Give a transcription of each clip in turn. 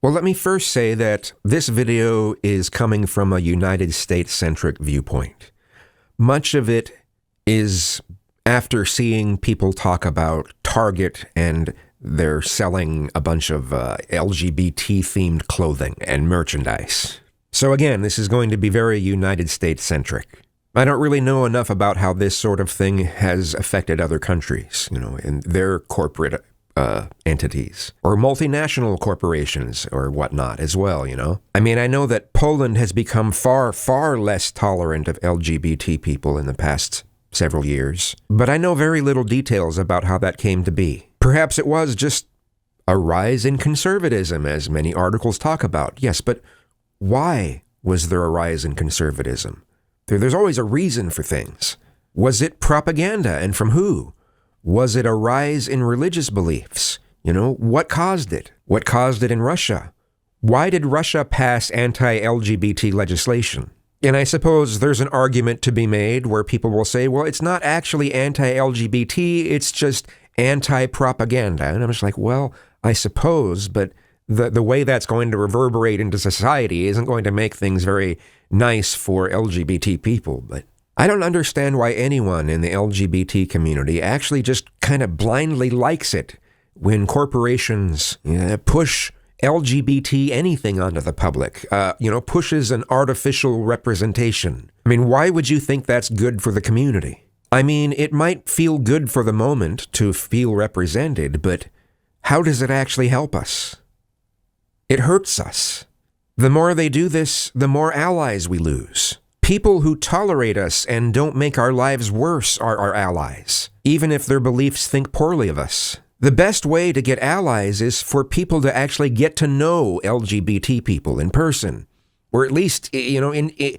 Well, let me first say that this video is coming from a United States-centric viewpoint. Much of it is after seeing people talk about Target and they're selling a bunch of LGBT-themed clothing and merchandise. So again, this is going to be very United States-centric. I don't really know enough about how this sort of thing has affected other countries, in their corporate entities, or multinational corporations or whatnot as well, I mean, I know that Poland has become far, far less tolerant of LGBT people in the past several years, but I know very little details about how that came to be. Perhaps it was just a rise in conservatism, as many articles talk about. Yes, but why was there a rise in conservatism? There's always a reason for things. Was it propaganda, and from who? Was it a rise in religious beliefs? What caused it? What caused it in Russia? Why did Russia pass anti-LGBT legislation? And I suppose there's an argument to be made where people will say, well, it's not actually anti-LGBT, it's just anti-propaganda. And I'm just like, well, I suppose, but the way that's going to reverberate into society isn't going to make things very nice for LGBT people. But I don't understand why anyone in the LGBT community actually just kind of blindly likes it when corporations push LGBT anything onto the public, pushes an artificial representation. I mean, why would you think that's good for the community? I mean, it might feel good for the moment to feel represented, but how does it actually help us? It hurts us. The more they do this, the more allies we lose. People who tolerate us and don't make our lives worse are our allies, even if their beliefs think poorly of us. The best way to get allies is for people to actually get to know LGBT people in person, or at least, in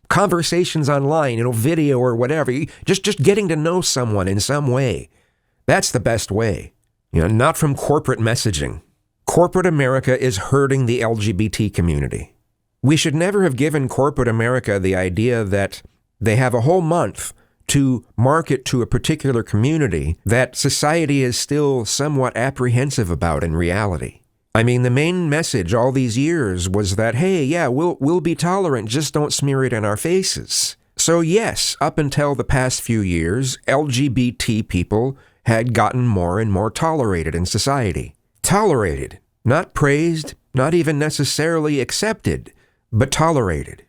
conversations online, video or whatever, just getting to know someone in some way. That's the best way, not from corporate messaging. Corporate America is hurting the LGBT community. We should never have given corporate America the idea that they have a whole month to market to a particular community that society is still somewhat apprehensive about in reality. I mean, the main message all these years was that, hey, yeah, we'll be tolerant, just don't smear it in our faces. So yes, up until the past few years, LGBT people had gotten more and more tolerated in society. Tolerated, not praised, not even necessarily accepted, but tolerated.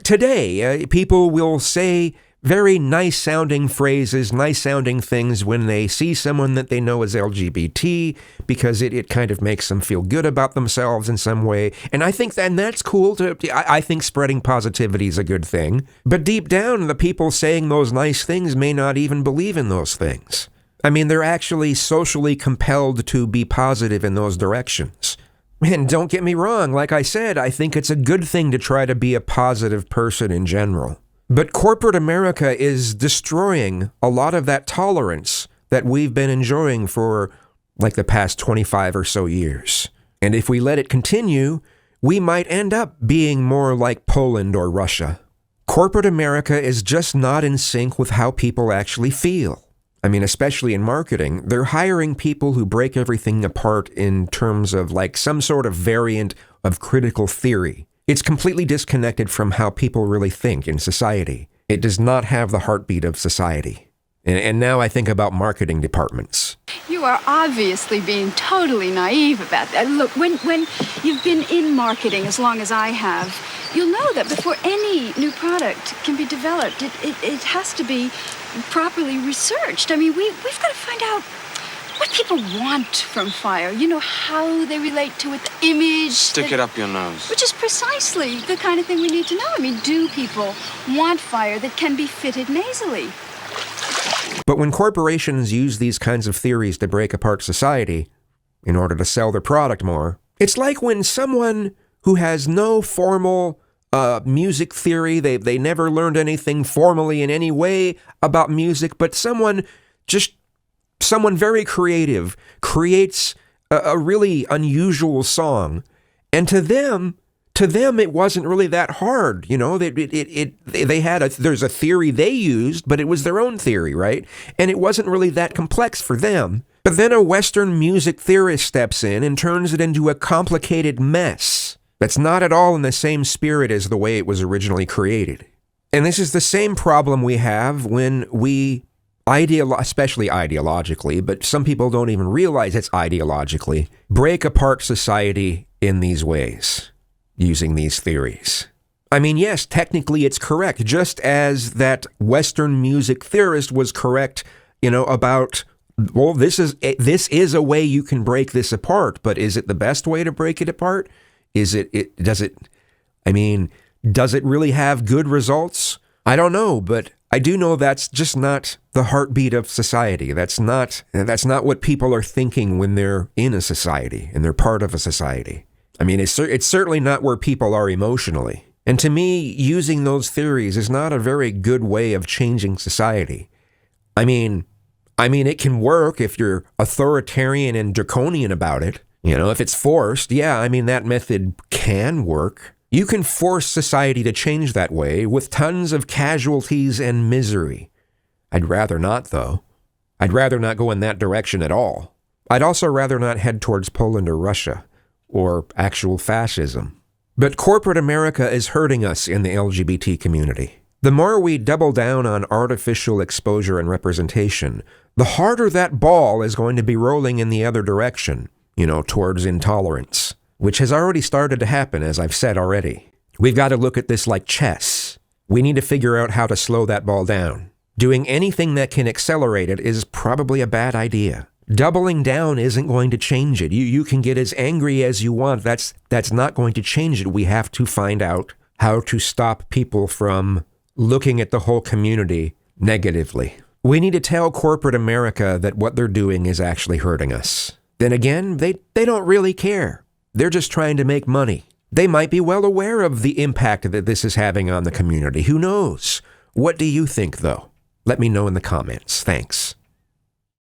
Today, people will say very nice-sounding phrases, nice-sounding things when they see someone that they know is LGBT, because it kind of makes them feel good about themselves in some way. And I think that's cool. I think spreading positivity is a good thing. But deep down, the people saying those nice things may not even believe in those things. I mean, they're actually socially compelled to be positive in those directions. And don't get me wrong, like I said, I think it's a good thing to try to be a positive person in general. But corporate America is destroying a lot of that tolerance that we've been enjoying for like the past 25 or so years. And if we let it continue, we might end up being more like Poland or Russia. Corporate America is just not in sync with how people actually feel. I mean, especially in marketing, they're hiring people who break everything apart in terms of like some sort of variant of critical theory. It's completely disconnected from how people really think in society. It does not have the heartbeat of society. And now I think about marketing departments. You are obviously being totally naive about that. Look, when you've been in marketing as long as I have, you'll know that before any new product can be developed, it has to be properly researched. I mean, we've got to find out what people want from fire. How they relate to it, the image. Stick it up your nose. Which is precisely the kind of thing we need to know. I mean, do people want fire that can be fitted nasally? But when corporations use these kinds of theories to break apart society in order to sell their product more, it's like when someone who has no formal music theory, they never learned anything formally in any way about music, but someone very creative creates a really unusual song, and to them it wasn't really that hard. There's a theory they used, but it was their own theory, right? And it wasn't really that complex for them. But then a Western music theorist steps in and turns it into a complicated mess that's not at all in the same spirit as the way it was originally created. And this is the same problem we have when we, especially ideologically, but some people don't even realize it's ideologically, break apart society in these ways, using these theories. I mean, yes, technically it's correct, just as that Western music theorist was correct, about, well, this is a way you can break this apart, but is it the best way to break it apart? Does it really have good results? I don't know, but I do know that's just not the heartbeat of society. That's not what people are thinking when they're in a society and they're part of a society. I mean, it's certainly not where people are emotionally. And to me, using those theories is not a very good way of changing society. I mean, it can work if you're authoritarian and draconian about it. If it's forced, that method can work. You can force society to change that way with tons of casualties and misery. I'd rather not, though. I'd rather not go in that direction at all. I'd also rather not head towards Poland or Russia, or actual fascism. But corporate America is hurting us in the LGBT community. The more we double down on artificial exposure and representation, the harder that ball is going to be rolling in the other direction, towards intolerance, which has already started to happen, as I've said already. We've got to look at this like chess. We need to figure out how to slow that ball down. Doing anything that can accelerate it is probably a bad idea. Doubling down isn't going to change it. You can get as angry as you want. That's not going to change it. We have to find out how to stop people from looking at the whole community negatively. We need to tell corporate America that what they're doing is actually hurting us. Then again, they don't really care. They're just trying to make money. They might be well aware of the impact that this is having on the community. Who knows? What do you think, though? Let me know in the comments. Thanks.